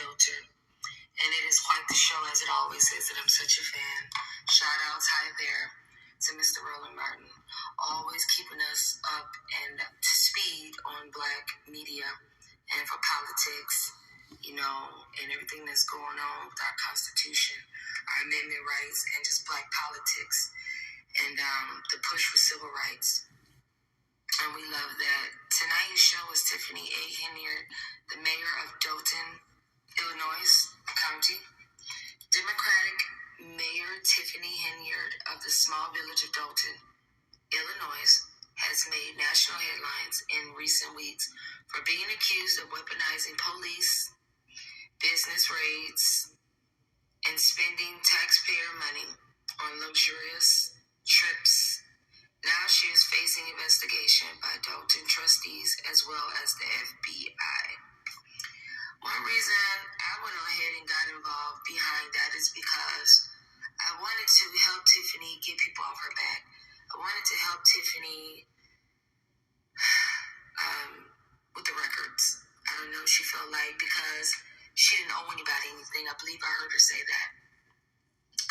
Unfiltered. And it is quite the show, as it always is, and I'm such a fan. Shout outs, hi there, to Mr. Roland Martin, always keeping us up and to speed on Black media and for politics, and everything that's going on with our Constitution, our amendment rights, and just Black politics, and the push for civil rights. And we love that. Tonight's show is Tiffany A. Henyard, the mayor of Dolton, Illinois County. Democratic Mayor Tiffany Henyard of the small village of Dolton, Illinois, has made national headlines in recent weeks for being accused of weaponizing police, business raids, and spending taxpayer money on luxurious trips. Now she is facing investigation by Dolton trustees as well as the FBI. One reason I went ahead and got involved behind that is because I wanted to help Tiffany get people off her back. I wanted to help Tiffany with the records. I don't know, she felt like because she didn't owe anybody anything. I believe I heard her say that.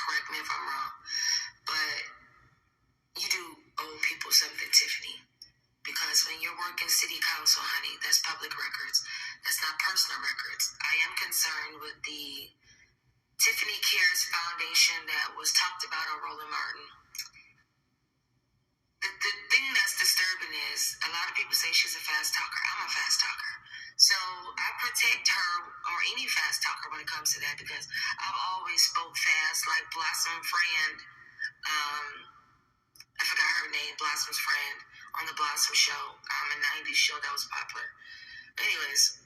Correct me if I'm wrong. But you do owe people something, Tiffany. Because when you're working city council, honey, that's public records. That's not personal records. I am concerned with the Tiffany Cares Foundation that was talked about on Roland Martin. The thing that's disturbing is a lot of people say she's a fast talker. I'm a fast talker. So I protect her or any fast talker when it comes to that because I've always spoke fast, like Blossom Friend. I forgot her name, Blossom's friend, on the Blossom Show, a 90s show that was popular. Anyways,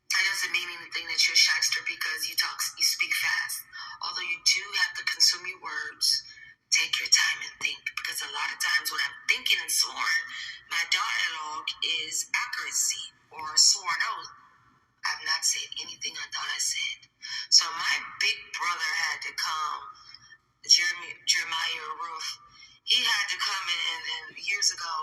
that doesn't mean anything that you're a shyster because you speak fast. Although you do have to consume your words, take your time and think. Because a lot of times when I'm thinking and sworn, my dialogue is accuracy or sworn oath. I've not said anything I thought I said. So my big brother had to come, Jeremiah Roof. He had to come in years ago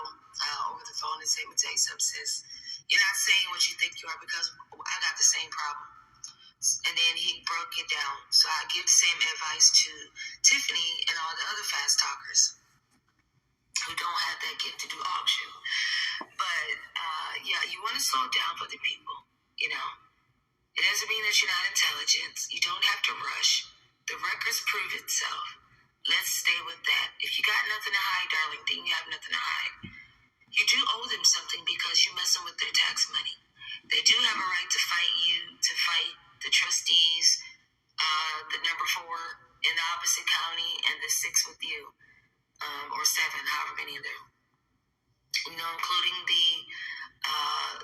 over the phone and say, "Let me tell you something, sis. You're not saying what you think you are because I got the same problem." And then he broke it down. So I give the same advice to Tiffany and all the other fast talkers who don't have that gift to do auction. But you want to slow down for the people, It doesn't mean that you're not intelligent. You don't have to rush. The records prove itself. Let's stay with that. If you got nothing to hide, darling, then you have nothing to hide. You do owe them something because you're messing with their tax money. They do have a right to fight you, to fight the trustees, the number 4 in the opposite county, and the 6 with you, or 7, however many of them. Including the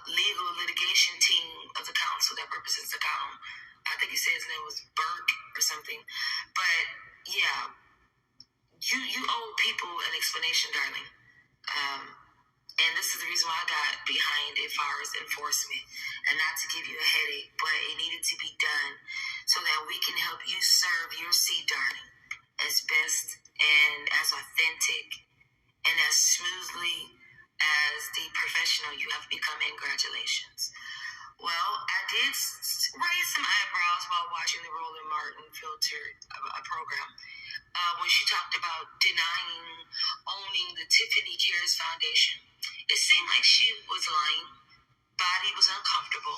legal litigation team of the council that represents the county. I think he said his name was Burke or something. But yeah. You owe people an explanation, darling. And this is the reason why I got behind it as far as enforcement. And not to give you a headache, but it needed to be done so that we can help you serve your seed, darling, as best and as authentic and as smoothly as the professional you have become. Congratulations. Well, I did raise some eyebrows while watching the Roland Martin filtered program. When she talked about owning the Tiffany Cares Foundation. It seemed like she was lying. Body was uncomfortable.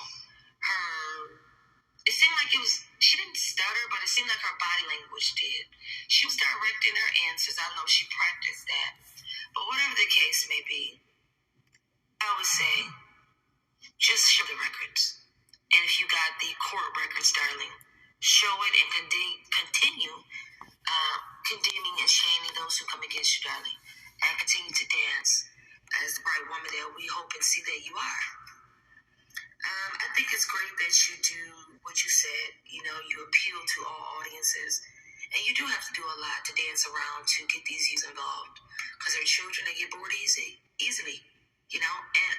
It seemed like she didn't stutter, but it seemed like her body language did. She was directing her answers. I don't know if she practiced that. But whatever the case may be, I would say, just show the records. And if you got the court records, darling, show it and continue condemning and shaming those who come against you, darling, and continue to dance as the bright woman that we hope and see that you are. I think it's great that you do what you said. You appeal to all audiences, and you do have to do a lot to dance around to get these youth involved because they're children that get bored easily. And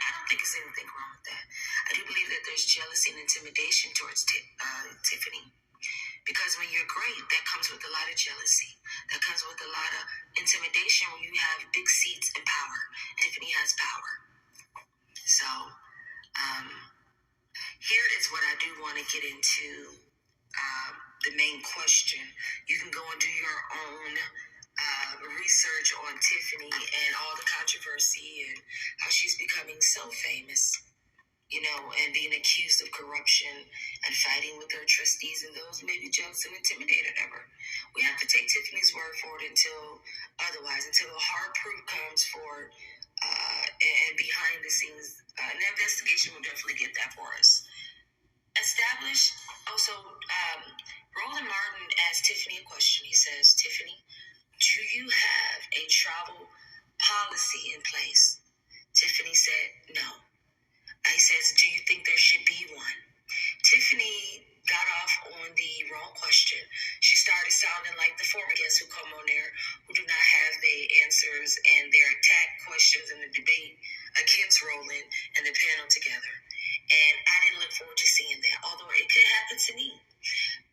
I don't think there's anything wrong with that. I do believe that there's jealousy and intimidation towards Tiffany. Because when you're great, that comes with a lot of jealousy. That comes with a lot of intimidation when you have big seats and power. Tiffany has power. So, Here is what I do want to get into. The main question. You can go and do your own research on Tiffany and all the controversy and how she's becoming so famous, and being accused of corruption and fighting with her trustees and those who may be jealous and intimidated of her. We have to take Tiffany's word for it until the hard proof comes forward, and behind the scenes, an investigation will definitely get that for us. Also, Roland Martin asked Tiffany a question. He says, Tiffany, do you have a travel policy in place? Tiffany said, no. He says, do you think there should be one? Tiffany got off on the wrong question. She started sounding like the former guests who come on there who do not have the answers, and their attack questions in the debate against Roland and the panel together. And I didn't look forward to seeing that, although it could happen to me.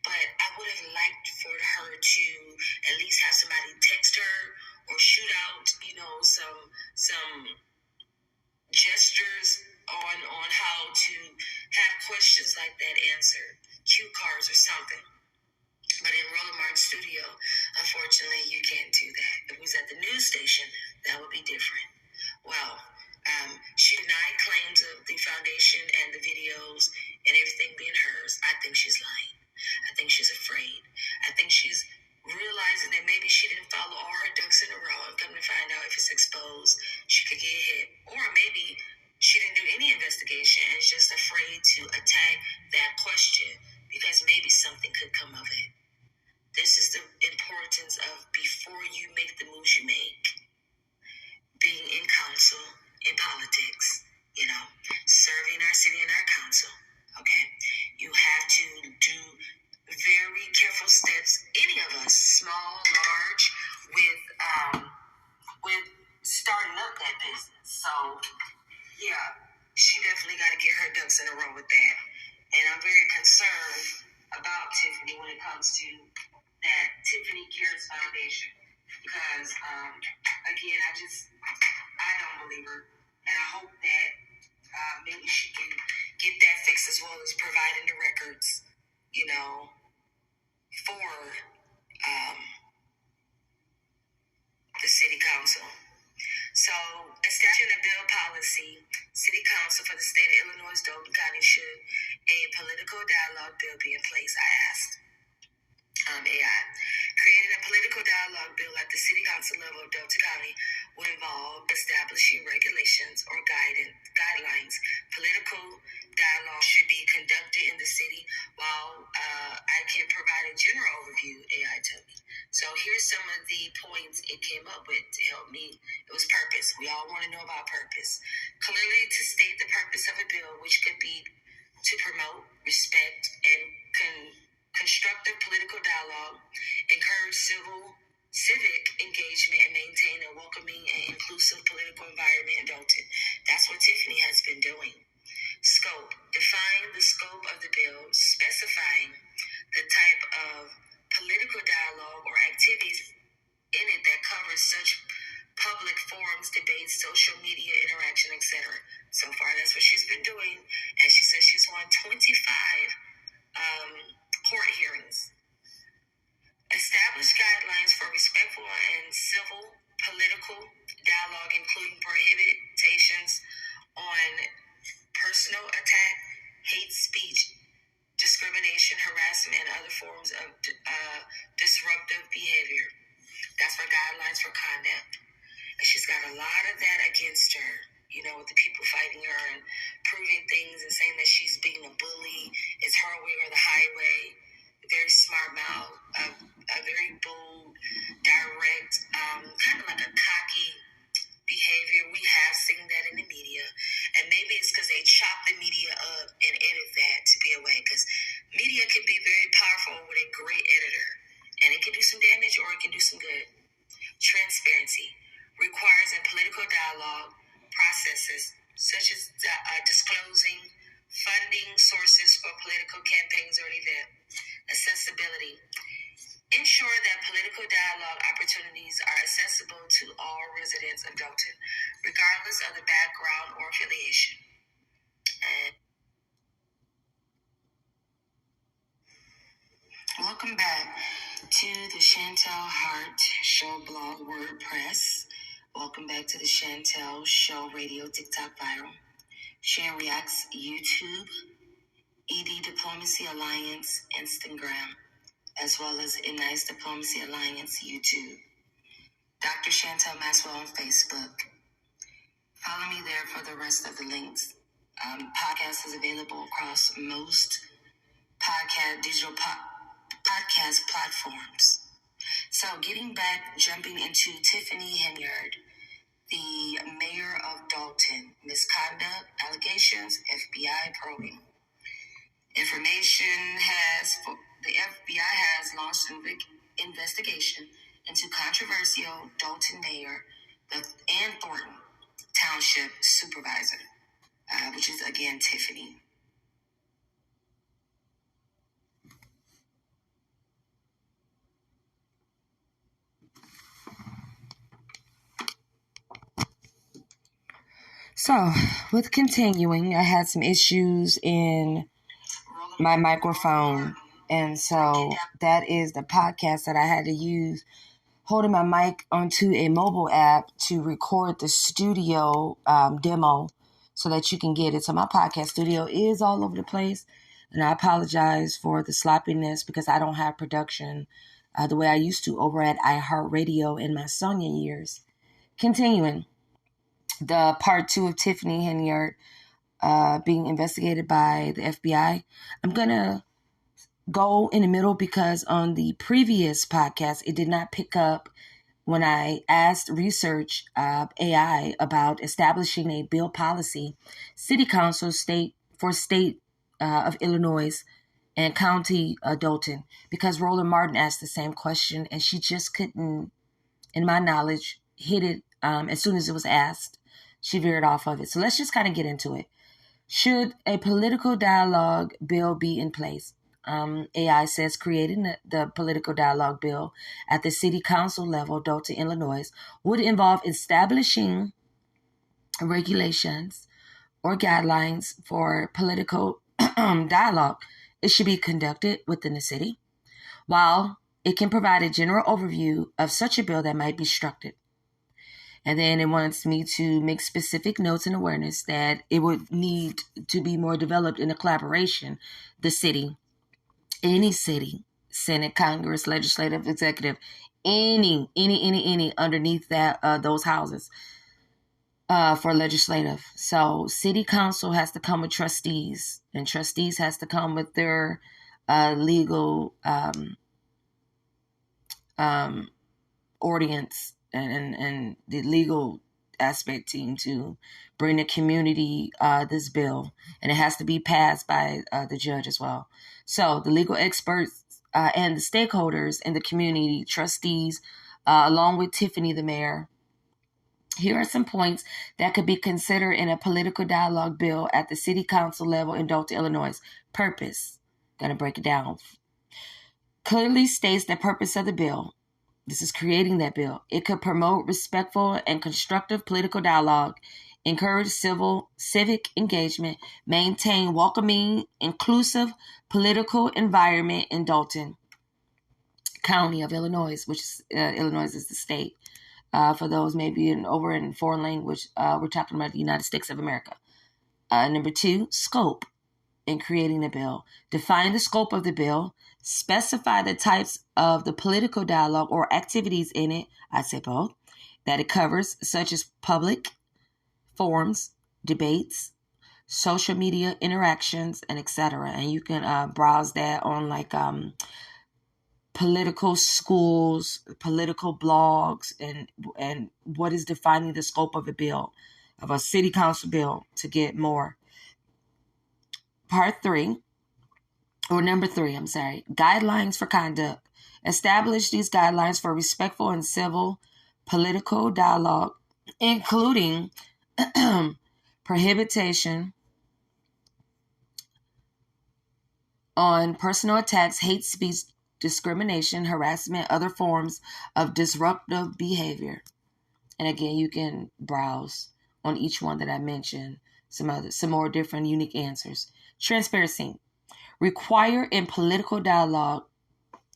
But I would have liked for her to at least have somebody text her or shoot out, some gestures on how to have questions like that answered, cue cards or something. But in Roland Martin's studio, unfortunately, you can't do that. If it was at the news station, that would be different. Well, she denied claims of the foundation and the videos and everything being hers. I think she's lying. I think she's afraid. I think she's realizing that maybe she didn't follow all her ducks in a row, and come to find out if it's exposed, she could get hit. Or maybe she didn't do any investigation and is just afraid to attack that question because maybe something could come of it. This is the importance of, before you make the moves you make, being in council in politics, serving our city and our council, okay? You have to do very careful steps, any of us, small, large, with starting up that business. So, yeah, she definitely got to get her ducks in a row with that. And I'm very concerned about Tiffany when it comes to that Tiffany Cares Foundation. Because, again, I don't believe her. And I hope that maybe she can get that fixed, as well as providing the records, for the city council. So, establishing a bill policy, city council for the state of Illinois, Dolton County, should a political dialogue bill be in place, I asked. AI. Creating a political dialogue bill at the city council level of Delta County would involve establishing regulations or guidelines. Political dialogue should be conducted in the city, while I can provide a general overview, AI told me. So here's some of the points it came up with to help me. It was purpose. We all want to know about purpose. Clearly, to state the purpose of a bill, which could be to promote, respect, and constructive political dialogue, encourage civic engagement, and maintain a welcoming and inclusive political environment in Dolton. That's what Tiffany has been doing. Scope. Define the scope of the bill, specifying the type of political dialogue or activities in it that covers such public forums, debates, social media interaction, etc. So far, that's what she's been doing. And she says she's won 25 court hearings. Establish guidelines for respectful and civil political dialogue, including prohibitions on personal attack, hate speech, discrimination, harassment, and other forms of disruptive behavior. That's for guidelines for conduct. And she's got a lot of that against her, with the people fighting her and proving things and saying that she's being a bully, it's her way or the highway. Very smart mouth, a very bold, direct, kind of like a cocky behavior. We have seen that in the media. And maybe it's because they chop the media up and edit that to be away. Because media can be very powerful with a great editor. And it can do some damage or it can do some good. Transparency requires in political dialogue processes such as disclosing funding sources for political campaigns or an event. Accessibility. Ensure that political dialogue opportunities are accessible to all residents of Dolton, regardless of the background or affiliation. And Welcome back to the Chantel Heart Show blog WordPress. Welcome back to the Chantel Show Radio TikTok Viral. Share Reacts YouTube, ED Diplomacy Alliance Instagram, as well as ENISED Diplomacy Alliance YouTube. Dr. Chantel Maxwell on Facebook. Follow me there for the rest of the links. Podcast is available across most digital podcast platforms. So getting back, jumping into Tiffany Henyard, the mayor of Dolton, misconduct allegations, FBI probing. The FBI has launched an investigation into controversial Dolton mayor and Thornton Township supervisor, which is again Tiffany. So, with continuing, I had some issues in my microphone, and so that is the podcast that I had to use, holding my mic onto a mobile app to record the studio demo so that you can get it. So my podcast studio is all over the place, and I apologize for the sloppiness because I don't have production the way I used to over at iHeartRadio in my Sonia years. Continuing, the part 2 of Tiffany Henyard being investigated by the FBI. I'm going to go in the middle because on the previous podcast, it did not pick up when I asked research AI about establishing a bill policy, city council state of Illinois and county Dolton, because Roland Martin asked the same question and she just couldn't, in my knowledge, hit it as soon as it was asked. She veered off of it. So let's just kind of get into it. Should a political dialogue bill be in place? AI says creating the political dialogue bill at the city council level, Dolton, Illinois, would involve establishing regulations or guidelines for political dialogue. It should be conducted within the city, while it can provide a general overview of such a bill that might be structured. And then it wants me to make specific notes and awareness that it would need to be more developed in a collaboration, the city, any city, Senate, Congress, legislative, executive, any underneath that those houses for legislative. So city council has to come with trustees, and trustees has to come with their legal audience and the legal aspect team to bring the community this bill, and it has to be passed by the judge as well. So the legal experts and the stakeholders in the community, trustees, along with Tiffany, the mayor. Here are some points that could be considered in a political dialogue bill at the city council level in Dolton, Illinois. Purpose. Gonna break it down. Clearly states the purpose of the bill. This is creating that bill. It could promote respectful and constructive political dialogue, encourage civic engagement, maintain welcoming, inclusive political environment in Dolton County of Illinois, which is Illinois is the state. For those maybe over in foreign language, we're talking about the United States of America. Number 2, scope in creating the bill. Define the scope of the bill. Specify the types of the political dialogue or activities in it, I'd say both, that it covers, such as public forums, debates, social media interactions, and etc. And you can browse that on like political schools, political blogs, and what is defining the scope of a bill, of a city council bill, to get more. Part 3. Or number 3, guidelines for conduct. Establish these guidelines for respectful and civil political dialogue, including prohibition on personal attacks, hate speech, discrimination, harassment, other forms of disruptive behavior. And again, you can browse on each one that I mentioned, some more different unique answers. Transparency. Require in political dialogue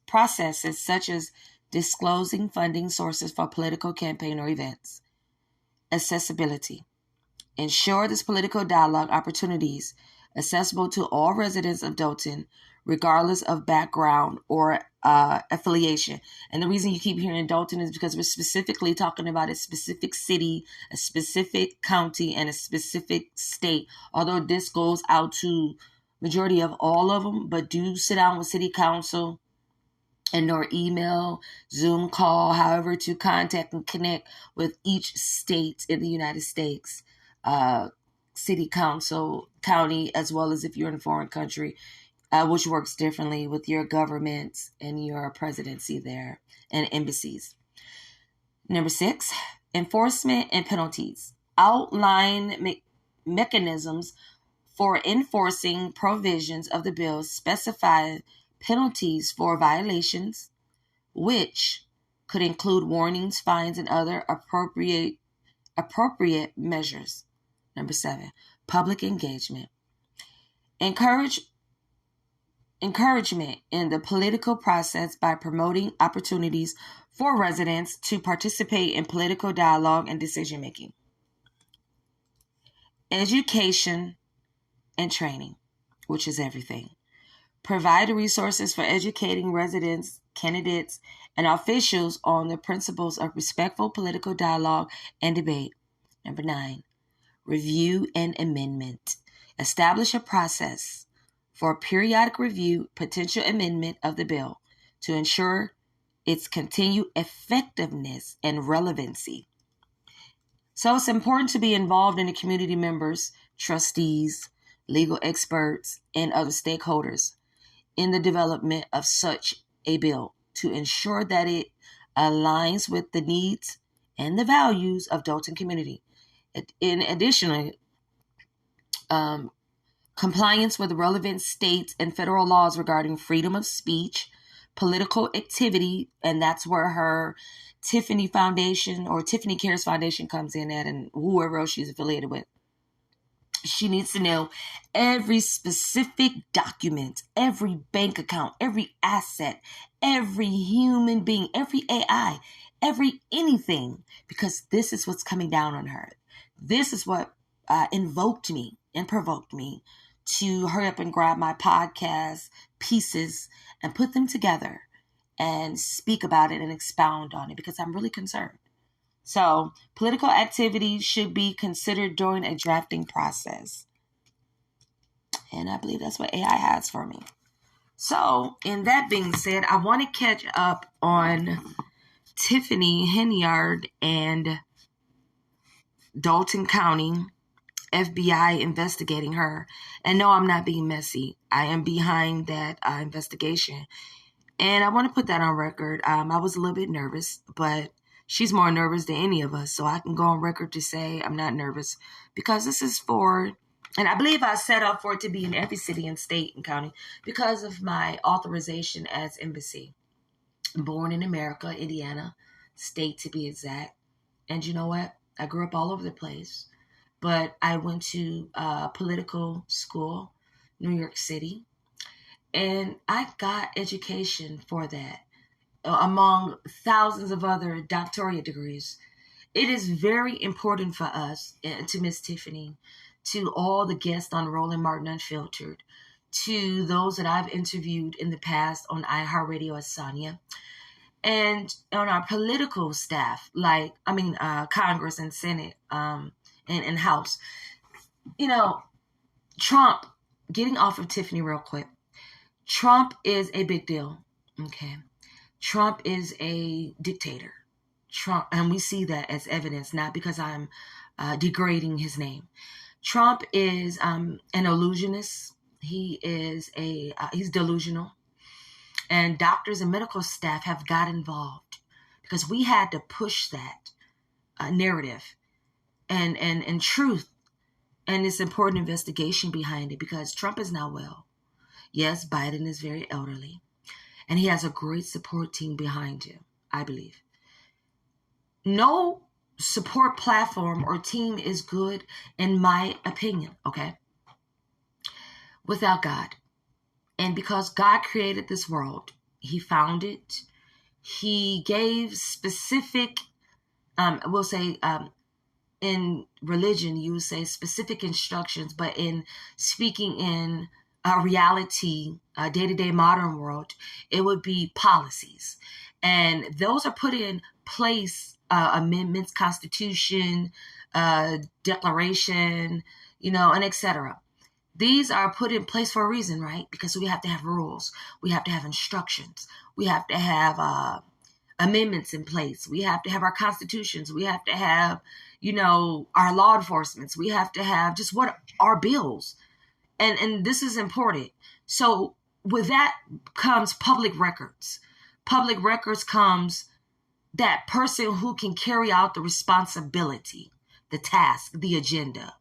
processes such as disclosing funding sources for political campaign or events. Accessibility. Ensure this political dialogue opportunities accessible to all residents of Dolton, regardless of background or affiliation. And the reason you keep hearing Dolton is because we're specifically talking about a specific city, a specific county, and a specific state. Although this goes out to majority of all of them, but do sit down with city council and or email, Zoom call, however to contact and connect with each state in the United States, city council, county, as well as if you're in a foreign country, which works differently with your government and your presidency there and embassies. Number 6, enforcement and penalties. Outline mechanisms for enforcing provisions of the bill specify penalties for violations, which could include warnings, fines, and other appropriate measures. Number 7, public engagement. Encouragement in the political process by promoting opportunities for residents to participate in political dialogue and decision-making. Education and training, which is everything. Provide resources for educating residents, candidates, and officials on the principles of respectful political dialogue and debate. Number 9, review and amendment. Establish a process for periodic review, potential amendment of the bill to ensure its continued effectiveness and relevancy. So it's important to be involved in the community members, trustees, legal experts, and other stakeholders in the development of such a bill to ensure that it aligns with the needs and the values of Dolton community. In addition, compliance with relevant state and federal laws regarding freedom of speech, political activity, and that's where her Tiffany Foundation or Tiffany Cares Foundation comes in at, and whoever else she's affiliated with. She needs to know every specific document, every bank account, every asset, every human being, every AI, every anything, because this is what's coming down on her. This is what invoked me and provoked me to hurry up and grab my podcast pieces and put them together and speak about it and expound on it because I'm really concerned. So, political activity should be considered during a drafting process. And I believe that's what AI has for me. So, in that being said, I want to catch up on Tiffany, Henyard, and Dolton County FBI investigating her. And no, I'm not being messy. I am behind that investigation. And I want to put that on record. I was a little bit nervous, but she's more nervous than any of us. So I can go on record to say I'm not nervous because this is for, and I believe I set up for it to be in every city and state and county because of my authorization as embassy. Born in America, Indiana, state to be exact. And you know what? I grew up all over the place. But I went to political school, New York City. And I got education for that. Among thousands of other doctorate degrees. It is very important for us, to Miss Tiffany, to all the guests on Roland Martin Unfiltered, to those that I've interviewed in the past on iHeartRadio as Sonia, and on our political staff, Congress and Senate and House. You know, Trump, getting off of Tiffany real quick, Trump is a big deal, okay? Trump is a dictator. Trump, and we see that as evidence, not because I'm degrading his name. Trump is an illusionist. He is he's delusional. And doctors and medical staff have got involved because we had to push that narrative and truth and this important investigation behind it because Trump is not well. Yes, Biden is very elderly. And he has a great support team behind him, I believe. No support platform or team is good, in my opinion, okay? Without God. And because God created this world, He founded. He gave specific, we'll say, in religion, you would say specific instructions, but in speaking in reality, day-to-day modern world, it would be policies. And those are put in place, amendments, constitution, declaration, and etc. These are put in place for a reason, right? Because we have to have rules. We have to have instructions. We have to have amendments in place. We have to have our constitutions. We have to have, our law enforcements. We have to have just what our bills. And this is important. So with that comes public records. Public records comes that person who can carry out the responsibility, the task, the agenda.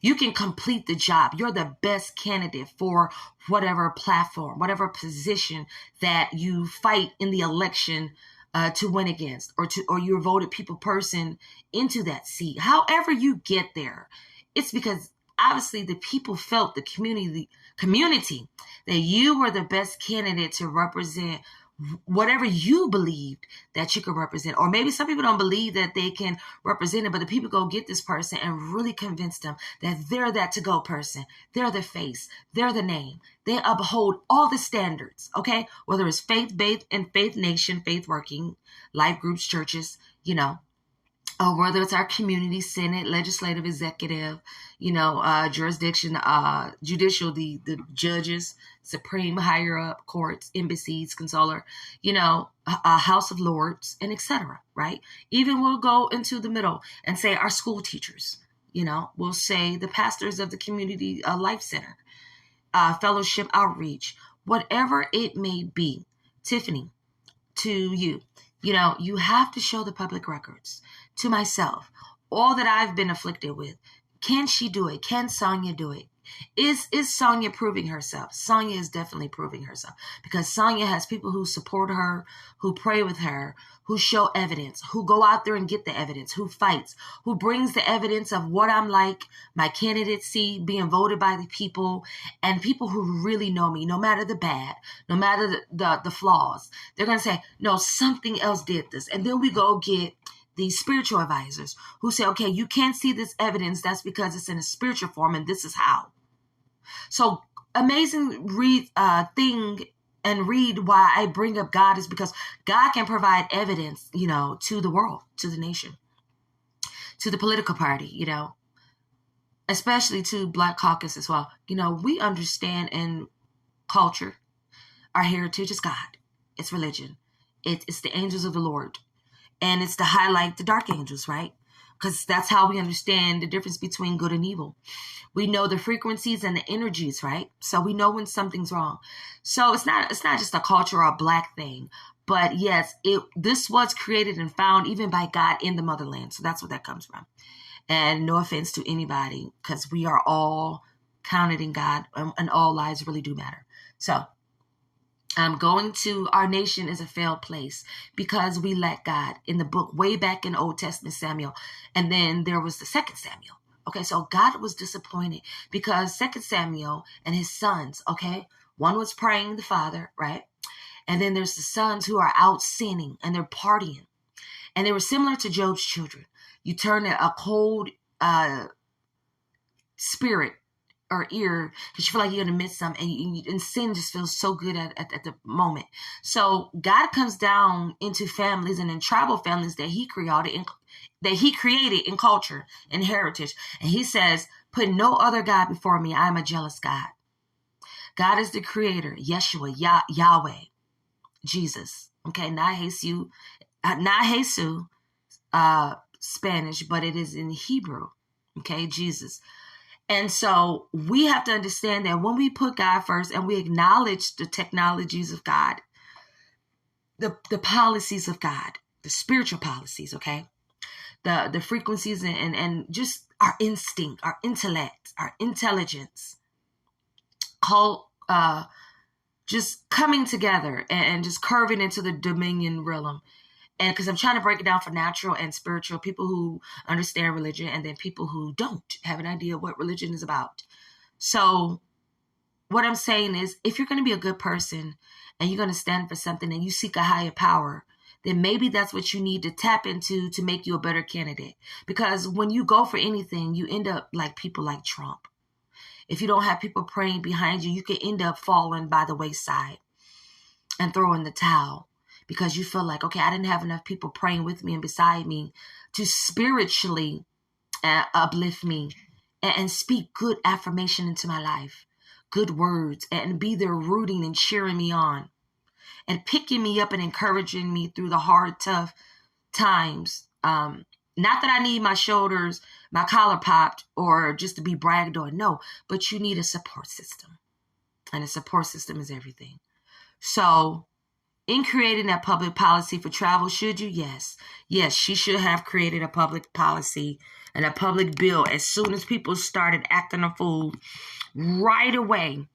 You can complete the job. You're the best candidate for whatever platform, whatever position that you fight in the election to win against, or you're voted people person into that seat. However you get there, it's because obviously the people felt, the community that you were the best candidate to represent whatever you believed that you could represent. Or maybe some people don't believe that they can represent it, but the people go get this person and really convince them that they're that to-go person. They're the face. They're the name. They uphold all the standards, okay? Whether it's faith-based and faith nation, faith working, life groups, churches, or whether it's our community, Senate, legislative, executive, jurisdiction, judicial, the judges, supreme, higher up, courts, embassies, consular, House of Lords, and etc. Right? Even we'll go into the middle and say our school teachers, we'll say the pastors of the community life center, fellowship outreach, whatever it may be. Tiffany, to you, you have to show the public records. To myself, all that I've been afflicted with. Can she do it? Can Sonya do it? Is Sonya proving herself? Sonya is definitely proving herself, because Sonya has people who support her, who pray with her, who show evidence, who go out there and get the evidence, who fights, who brings the evidence of what I'm like, my candidacy, being voted by the people, and people who really know me, no matter the bad, no matter the flaws. They're going to say, no, something else did this. And then we go get these spiritual advisors who say, okay, you can't see this evidence. That's because it's in a spiritual form, and this is how. So amazing thing and read why I bring up God is because God can provide evidence, to the world, to the nation, to the political party, especially to Black Caucus as well. We understand in culture, our heritage is God. It's religion. It's the angels of the Lord. And it's to highlight the dark angels, right? Because that's how we understand the difference between good and evil. We know the frequencies and the energies, right? So we know when something's wrong. So it's not just a culture or a Black thing. But yes, this was created and found even by God in the motherland. So that's what that comes from. And no offense to anybody, because we are all counted in God, and all lives really do matter. So going to our nation is a failed place because we let God in the book way back in Old Testament Samuel. And then there was the second Samuel. Okay, so God was disappointed because second Samuel and his sons, okay, one was praying the father, right? And then there's the sons who are out sinning and they're partying. And they were similar to Job's children. You turn a cold spirit or ear because you feel like you're going to miss something, and sin just feels so good at the moment. So God comes down into families and in tribal families that he created in culture and heritage. And he says, put no other God before me. I am a jealous God. God is the creator, Yeshua, Yahweh, Jesus. Okay, not Jesus, Spanish, but it is in Hebrew. Okay, Jesus. And so we have to understand that when we put God first and we acknowledge the technologies of God, the policies of God, the spiritual policies, okay, the frequencies and just our instinct, our intellect, our intelligence, just coming together and just curving into the dominion realm. And because I'm trying to break it down for natural and spiritual, people who understand religion, and then people who don't have an idea what religion is about. So what I'm saying is, if you're going to be a good person and you're going to stand for something and you seek a higher power, then maybe that's what you need to tap into to make you a better candidate. Because when you go for anything, you end up like people like Trump. If you don't have people praying behind you, you can end up falling by the wayside and throwing the towel because you feel like, okay, I didn't have enough people praying with me and beside me to spiritually uplift me and speak good affirmation into my life, good words, and be there rooting and cheering me on and picking me up and encouraging me through the hard, tough times. Not that I need my shoulders, my collar popped, or just to be bragged on. No, but you need a support system. And a support system is everything. So in creating that public policy for travel, should you? Yes. Yes, she should have created a public policy and a public bill as soon as people started acting a fool right away.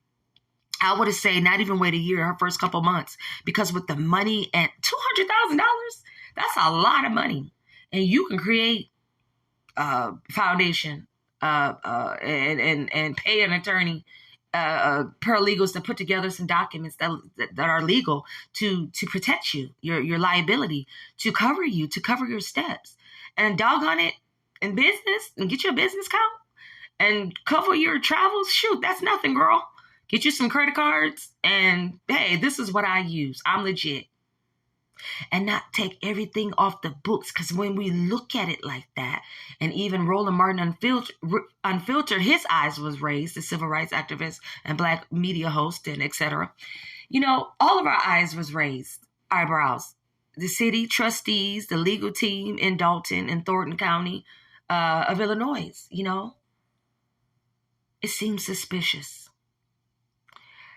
I would have said not even wait a year, her first couple months, because with the money and $200,000, that's a lot of money. And you can create a foundation and pay an attorney, paralegals to put together some documents that are legal to protect you, your liability, to cover you, to cover your steps. And doggone it, in business, and get your business count and cover your travels. Shoot, that's nothing, girl. Get you some credit cards and, hey, this is what I use. I'm legit. And not take everything off the books. Because when we look at it like that, and even Roland Martin Unfiltered, his eyes was raised, the civil rights activist and Black media host and etc. All of our eyes was raised, eyebrows. The city trustees, the legal team in Dolton and Thornton County of Illinois, it seems suspicious.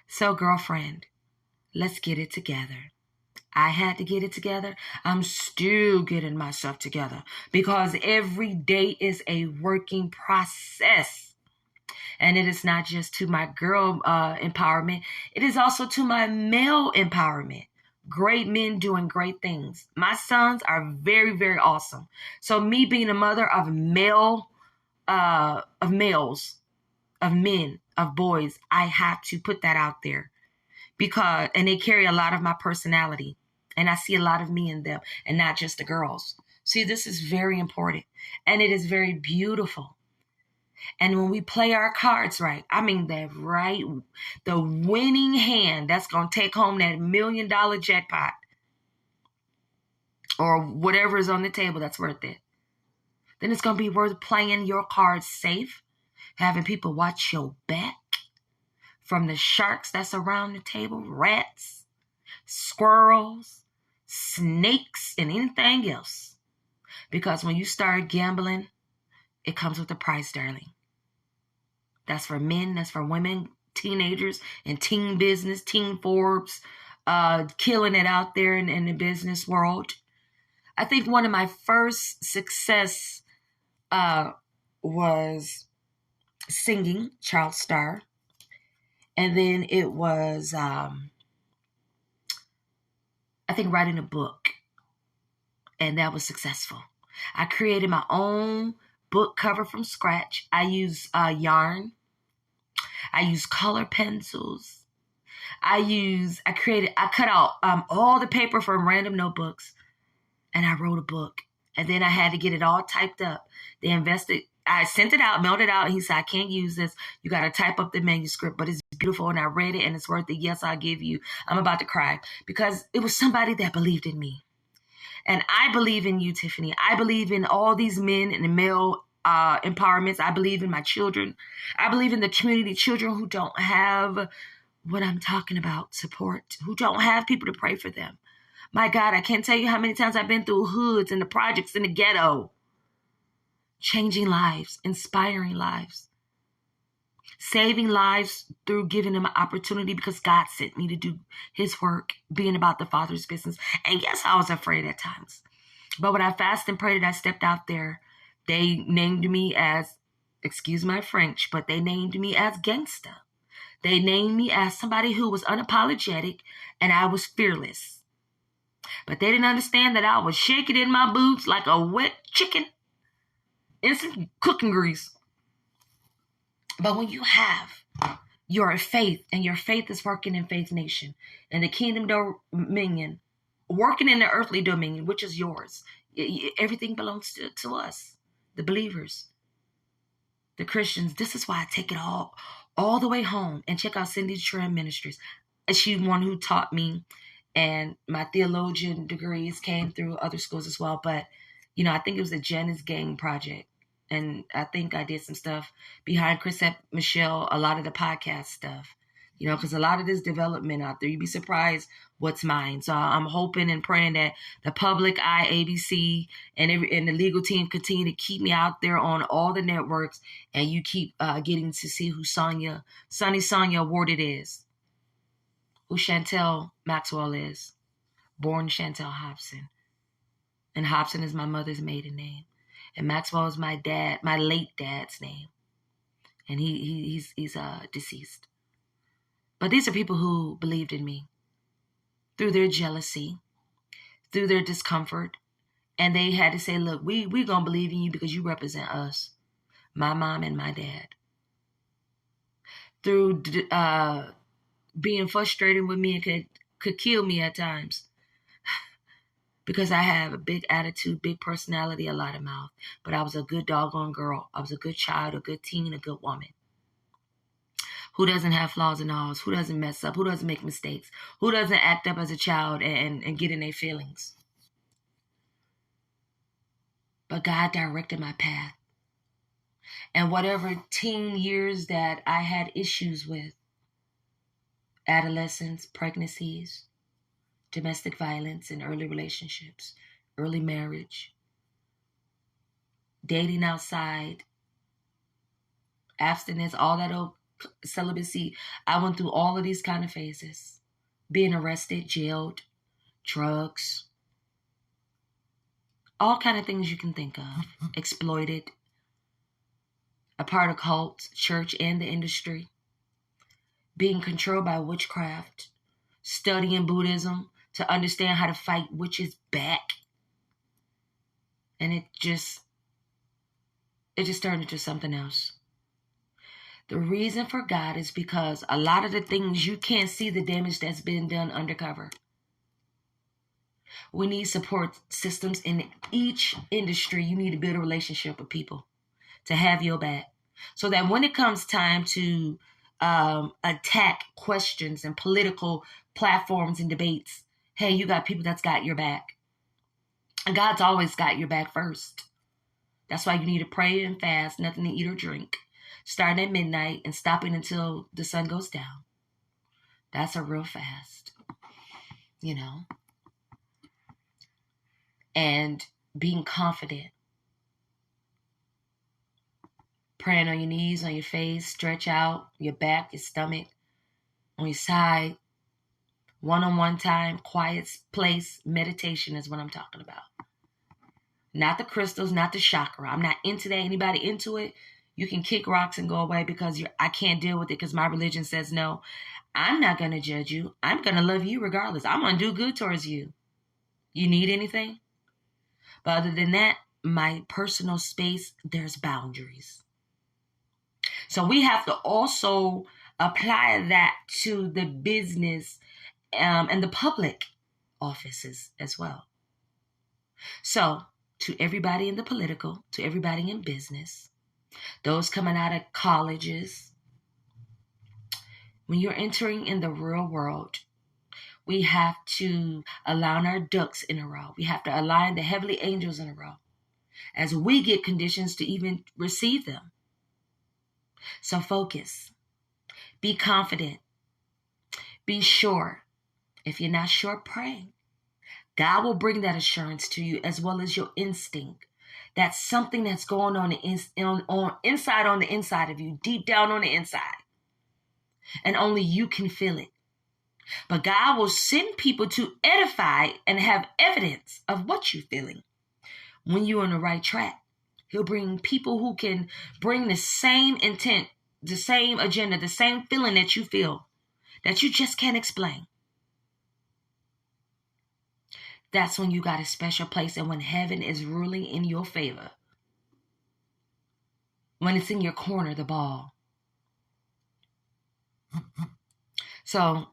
So, girlfriend, let's get it together. I had to get it together. I'm still getting myself together because every day is a working process. And it is not just to my girl empowerment. It is also to my male empowerment. Great men doing great things. My sons are very, very awesome. So me being a mother of males, of men, of boys, I have to put that out there and they carry a lot of my personality. And I see a lot of me in them and not just the girls. See, this is very important and it is very beautiful. And when we play our cards right, the winning hand that's going to take home that $1 million jackpot or whatever is on the table that's worth it, then it's going to be worth playing your cards safe, having people watch your back from the sharks that's around the table, rats, squirrels, snakes, and anything else. Because when you start gambling, it comes with a price, darling. That's for men, that's for women, teenagers, and teen business, teen Forbes, killing it out there in the business world. I think one of my first success was singing, child star. And then it was, I think, writing a book. And that was successful. I created my own book cover from scratch. I use yarn. I use color pencils. I cut out all the paper from random notebooks. And I wrote a book. And then I had to get it all typed up. I sent it out, mailed it out. And he said, I can't use this. You got to type up the manuscript, but it's beautiful. And I read it and it's worth it. Yes, I'll give you. I'm about to cry because it was somebody that believed in me. And I believe in you, Tiffany. I believe in all these men and the male empowerments. I believe in my children. I believe in the community children who don't have what I'm talking about, support, who don't have people to pray for them. My God, I can't tell you how many times I've been through hoods and the projects in the ghetto. Changing lives, inspiring lives, saving lives through giving them an opportunity because God sent me to do his work, being about the Father's business. And yes, I was afraid at times. But when I fasted and prayed and I stepped out there, they named me as, excuse my French, but they named me as gangsta. They named me as somebody who was unapologetic and I was fearless. But they didn't understand that I was shaking in my boots like a wet chicken. Instant cooking grease. But when you have your faith, and your faith is working in Faith Nation and the kingdom dominion, working in the earthly dominion, which is yours. Everything belongs to us, the believers, the Christians. This is why I take it all the way home. And check out Cindy Trim Ministries. She's one who taught me, and my theologian degrees came through other schools as well. But, I think it was a Janice Gang project. And I think I did some stuff behind Chris and Michelle, a lot of the podcast stuff, because a lot of this development out there, you'd be surprised what's mine. So I'm hoping and praying that the public eye, ABC, and the legal team continue to keep me out there on all the networks, and you keep getting to see who Sunny Sonia awarded is, who Chantel Maxwell is, born Chantel Hobson. And Hobson is my mother's maiden name. And Maxwell is my late dad's name. And he's deceased. But these are people who believed in me through their jealousy, through their discomfort. And they had to say, look, we're going to believe in you because you represent us, my mom and my dad. Through being frustrated with me and could kill me at times. Because I have a big attitude, big personality, a lot of mouth. But I was a good doggone girl. I was a good child, a good teen, a good woman. Who doesn't have flaws and alls? Who doesn't mess up? Who doesn't make mistakes? Who doesn't act up as a child and get in their feelings? But God directed my path. And whatever teen years that I had issues with, adolescence, pregnancies, domestic violence in early relationships, early marriage, dating outside, abstinence, all that old celibacy. I went through all of these kind of phases. Being arrested, jailed, drugs, all kind of things you can think of. Exploited, a part of cults, church, and the industry. Being controlled by witchcraft, studying Buddhism, to understand how to fight witches back. And it just turned into something else. The reason for God is because a lot of the things you can't see the damage that's been done undercover. We need support systems in each industry. You need to build a relationship with people to have your back. So that when it comes time to attack questions and political platforms and debates, hey, you got people that's got your back. And God's always got your back first. That's why you need to pray and fast, nothing to eat or drink, starting at midnight and stopping until the sun goes down. That's a real fast, And being confident. Praying on your knees, on your face, stretch out your back, your stomach, on your side. One-on-one time, quiet place, meditation is what I'm talking about. Not the crystals, not the chakra. I'm not into that. Anybody into it, you can kick rocks and go away because I can't deal with it because my religion says no. I'm not going to judge you. I'm going to love you regardless. I'm going to do good towards you. You need anything? But other than that, my personal space, there's boundaries. So we have to also apply that to the business and the public offices as well. So to everybody in the political, to everybody in business, those coming out of colleges, when you're entering in the real world, we have to align our ducks in a row. We have to align the heavenly angels in a row as we get conditions to even receive them. So focus. Be confident. Be sure. If you're not sure, pray. God will bring that assurance to you as well as your instinct. That's something that's going on inside on the inside of you, deep down on the inside. And only you can feel it. But God will send people to edify and have evidence of what you're feeling when you're on the right track. He'll bring people who can bring the same intent, the same agenda, the same feeling that you feel, that you just can't explain. That's when you got a special place and when heaven is ruling in your favor. When it's in your corner, the ball. So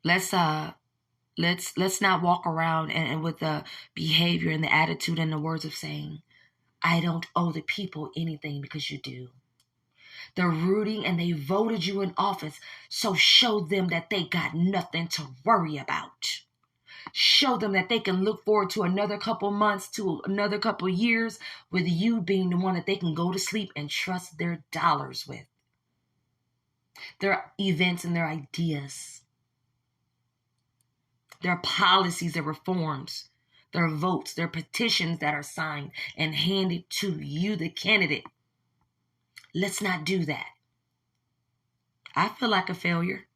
let's not walk around and with the behavior and the attitude and the words of saying, I don't owe the people anything, because you do. They're rooting and they voted you in office. So show them that they got nothing to worry about. Show them that they can look forward to another couple months, to another couple years, with you being the one that they can go to sleep and trust their dollars with. Their events and their ideas. Their policies, their reforms, their votes, their petitions that are signed and handed to you, the candidate. Let's not do that. I feel like a failure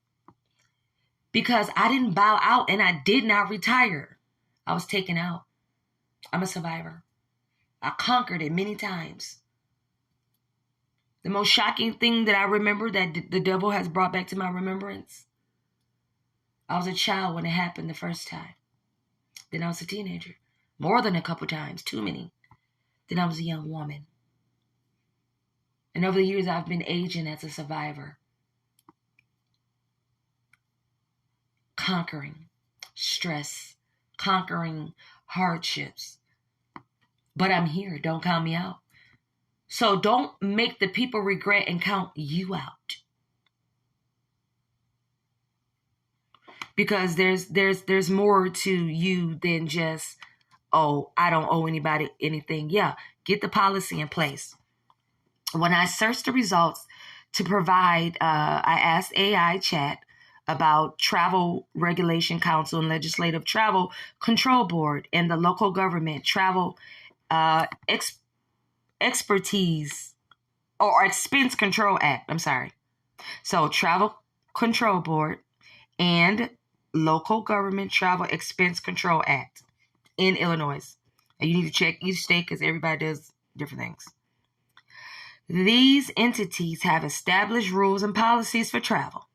because I didn't bow out and I did not retire. I was taken out. I'm a survivor. I conquered it many times. The most shocking thing that I remember that the devil has brought back to my remembrance, I was a child when it happened the first time. Then I was a teenager. More than a couple times, too many. Then I was a young woman. And over the years, I've been aging as a survivor. Conquering stress, conquering hardships. But I'm here. Don't count me out. So don't make the people regret and count you out. Because there's more to you than just, oh, I don't owe anybody anything. Yeah, get the policy in place. When I searched the results to provide, I asked AI chat about Travel Regulation Council and Legislative Travel Control Board and the local government travel expertise or Expense Control Act. I'm sorry. So Travel Control Board and Local Government Travel Expense Control Act in Illinois. And you need to check each state because everybody does different things. These entities have established rules and policies for travel.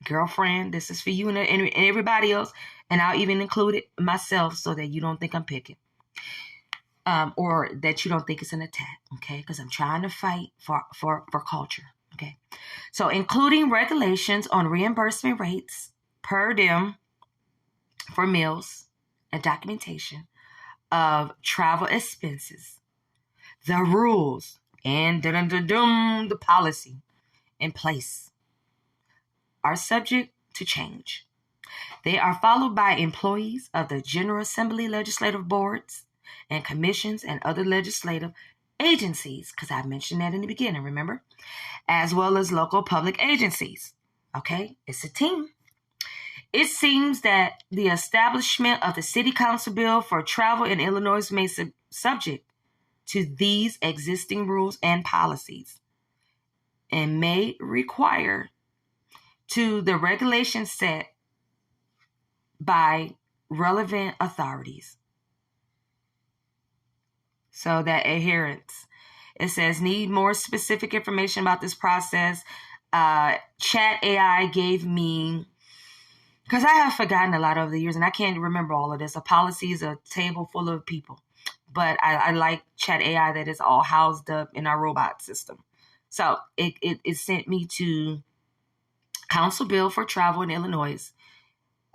Girlfriend, this is for you and everybody else, and I'll even include it myself so that you don't think I'm picking. Or that you don't think it's an attack, okay? Because I'm trying to fight for culture, okay? So including regulations on reimbursement rates, per diem for meals, and documentation of travel expenses, the rules, and the policy in place are subject to change. They are followed by employees of the General Assembly legislative boards and commissions and other legislative agencies, because I mentioned that in the beginning, remember? As well as local public agencies. Okay, it's a team. It seems that the establishment of the City Council bill for travel in Illinois may subject to these existing rules and policies and may require to the regulations set by relevant authorities. So that adherence. It says, need more specific information about this process. Chat AI gave me, because I have forgotten a lot over the years and I can't remember all of this. A policy is a table full of people. But I like Chat AI that is all housed up in our robot system. So it sent me to Council Bill for Travel in Illinois,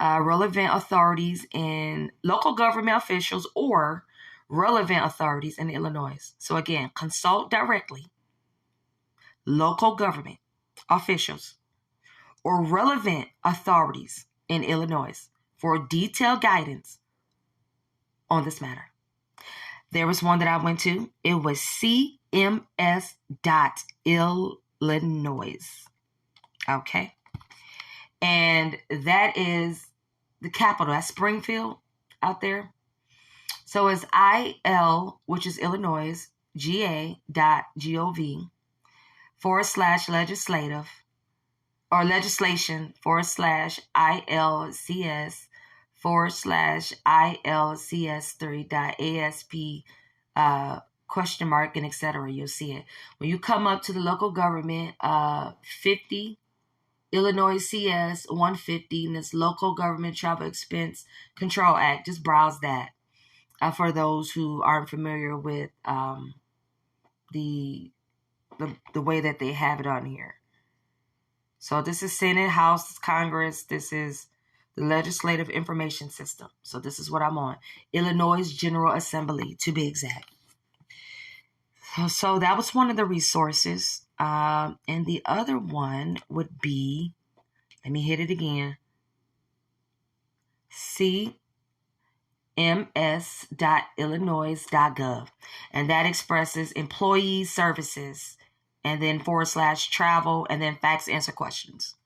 relevant authorities and local government officials or relevant authorities in Illinois. So again, consult directly local government officials or relevant authorities in Illinois for detailed guidance on this matter. There was one that I went to. It was CMS.Illinois. Okay. And that is the capital. That's Springfield out there. So it's IL, which is Illinois, GA.gov/legislative or legislation/ILCS/ILCS3.ASP question mark and etc. You'll see it. When you come up to the local government, 50 Illinois CS 150, and it's Local Government Travel Expense Control Act. Just browse that for those who aren't familiar with the way that they have it on here. So this is Senate, House, Congress. This is the Legislative Information System. So this is what I'm on. Illinois General Assembly, to be exact. So that was one of the resources. And the other one would be, let me hit it again, cms.illinois.gov. And that expresses employee services, and then / travel, and then facts, answer questions.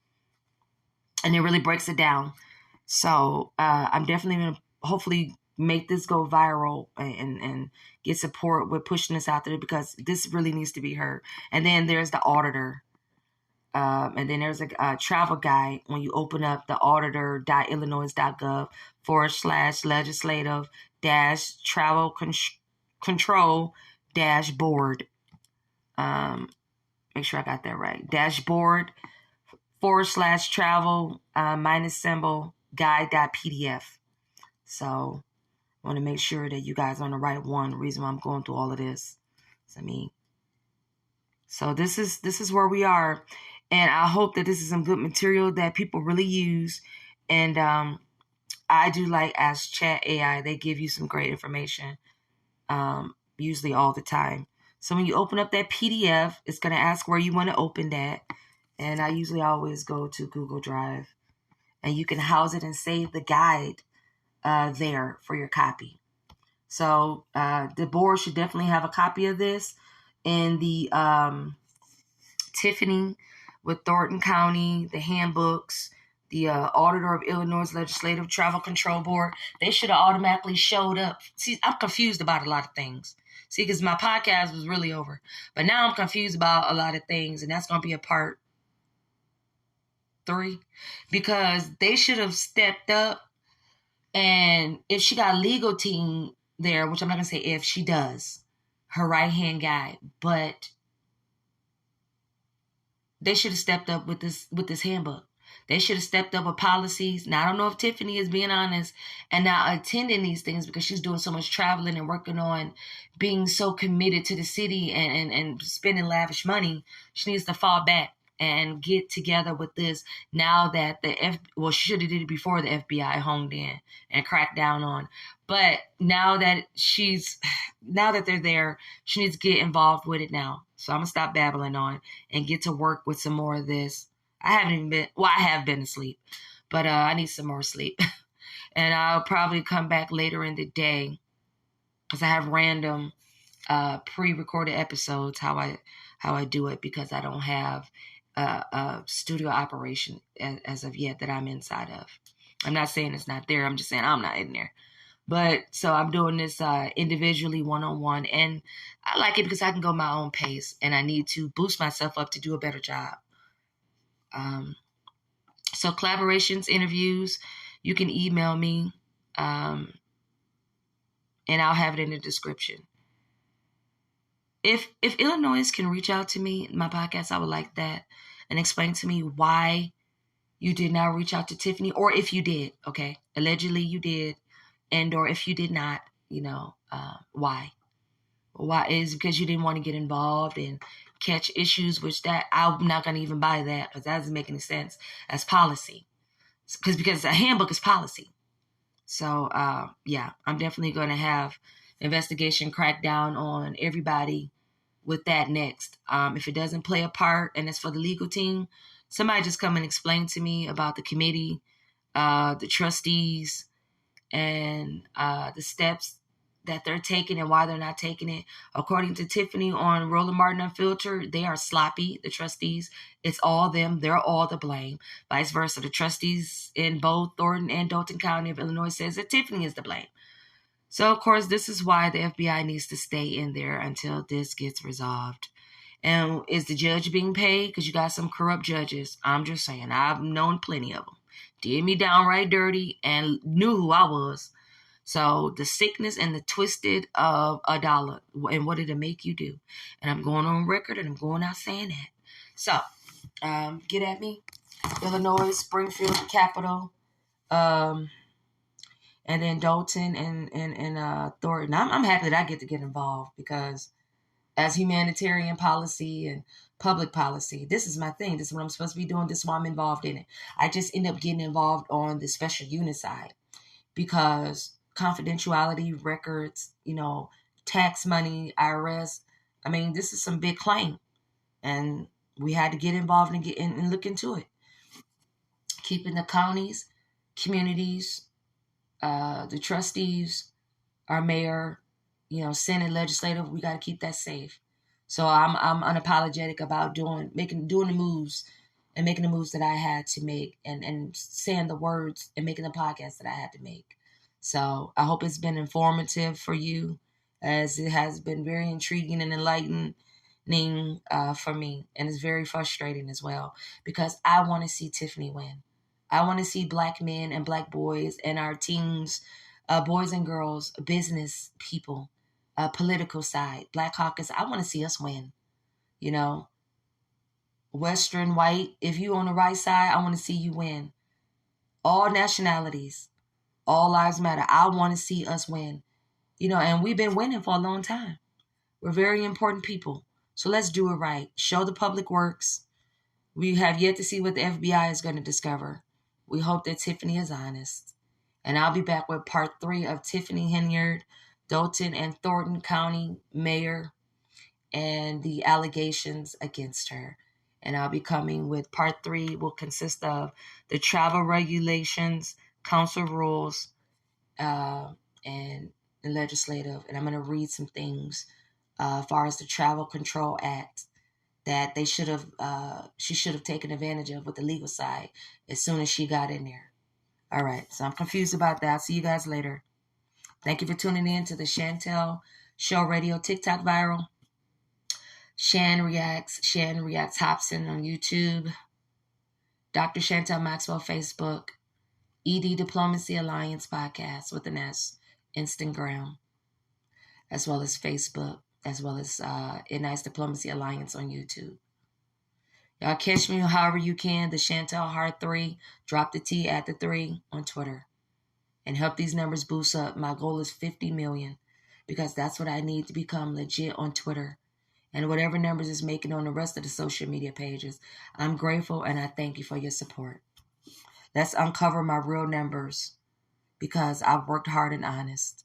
And it really breaks it down. So I'm definitely going to hopefully make this go viral and get support with pushing this out there, because this really needs to be heard. And then there's the auditor. And then there's a travel guide when you open up the auditor.illinois.gov / legislative - travel control - board. Make sure I got that right. Dashboard / travel -symbol guide.pdf. So I want to make sure that you guys are on the right one. The reason why I'm going through all of this. So this is where we are. And I hope that this is some good material that people really use. And I do like Ask Chat AI. They give you some great information, usually all the time. So when you open up that PDF, it's going to ask where you want to open that. And I usually always go to Google Drive. And you can house it and save the guide there for your copy. So the board should definitely have a copy of this. In the Tiffany with Thornton County, the handbooks, the auditor of Illinois Legislative Travel Control Board, they should have automatically showed up. See, I'm confused about a lot of things. See, because my podcast was really over. But now I'm confused about a lot of things, and that's going to be a part 3. Because they should have stepped up, and if she got a legal team there, which I'm not going to say if, she does, her right-hand guy, but they should have stepped up with this handbook. They should have stepped up with policies. Now, I don't know if Tiffany is being honest and not attending these things because she's doing so much traveling and working on being so committed to the city and spending lavish money. She needs to fall back and get together with this now that she should have did it before the FBI honed in and cracked down on. But now that they're there, she needs to get involved with it now. So I'm going to stop babbling on and get to work with some more of this. I have been asleep, but I need some more sleep. And I'll probably come back later in the day because I have random pre-recorded episodes, how I do it, because I don't have a studio operation as of yet that I'm inside of. I'm not saying it's not there. I'm just saying I'm not in there. But so I'm doing this individually, one-on-one, and I like it because I can go my own pace, and I need to boost myself up to do a better job. So collaborations, interviews, you can email me, and I'll have it in the description. If Illinois can reach out to me in my podcast, I would like that, and explain to me why you did not reach out to Tiffany, or if you did, okay? Allegedly you did, and or if you did not, why? Why is because you didn't want to get involved and catch issues, which that I'm not going to even buy that because that doesn't make any sense as policy. Because a handbook is policy. So, I'm definitely going to have investigation crack down on everybody with that next. If it doesn't play a part and it's for the legal team, somebody just come and explain to me about the committee, the trustees, and the steps that they're taking and why they're not taking it. According to Tiffany on Roland Martin Unfiltered, they are sloppy, the trustees. It's all them. They're all to blame. Vice versa. The trustees in both Thornton and Dolton County of Illinois says that Tiffany is to blame. So, of course, this is why the FBI needs to stay in there until this gets resolved. And is the judge being paid? Because you got some corrupt judges. I'm just saying. I've known plenty of them. Did me downright dirty and knew who I was. So the sickness and the twisted of a dollar, and what did it make you do? And I'm going on record and I'm going out saying that. So get at me. Illinois, Springfield, the capital, and then Dolton and Thornton. I'm happy that I get to get involved because as humanitarian policy and public policy. This is my thing. This is what I'm supposed to be doing. This is why I'm involved in it. I just end up getting involved on the special unit side because confidentiality, records, tax money, IRS. I mean, this is some big claim. And we had to get involved and get in and look into it. Keeping the counties, communities, the trustees, our mayor, Senate, legislative, we got to keep that safe. So I'm unapologetic about doing the moves and making the moves that I had to make and saying the words and making the podcast that I had to make. So I hope it's been informative for you, as it has been very intriguing and enlightening for me. And it's very frustrating as well because I want to see Tiffany win. I want to see Black men and Black boys and our teens, boys and girls, business people, political side, Black caucus. I want to see us win. Western, white, if you on the right side, I want to see you win. All nationalities, all lives matter. I want to see us win. And we've been winning for a long time. We're very important people. So let's do it right. Show the public works. We have yet to see what the FBI is going to discover. We hope that Tiffany is honest. And I'll be back with part 3 of Tiffany Henyard, Dolton and Thornton County Mayor, and the allegations against her. And I'll be coming with part 3 will consist of the travel regulations, council rules, and the legislative. And I'm going to read some things as far as the Travel Control Act that she should have taken advantage of with the legal side as soon as she got in there. All right, so I'm confused about that. I'll see you guys later. Thank you for tuning in to the Chantel Show Radio TikTok viral. Shan Reacts Hobson on YouTube. Dr. Chantel Maxwell Facebook. ED Diplomacy Alliance podcast with an S, Instagram, as well as Facebook, as well as ENISED Diplomacy Alliance on YouTube. Y'all catch me however you can. The Chantel Heart 3, drop the T at the 3 on Twitter. And help these numbers boost up. My goal is 50 million because that's what I need to become legit on Twitter. And whatever numbers is making on the rest of the social media pages, I'm grateful and I thank you for your support. Let's uncover my real numbers because I've worked hard and honest.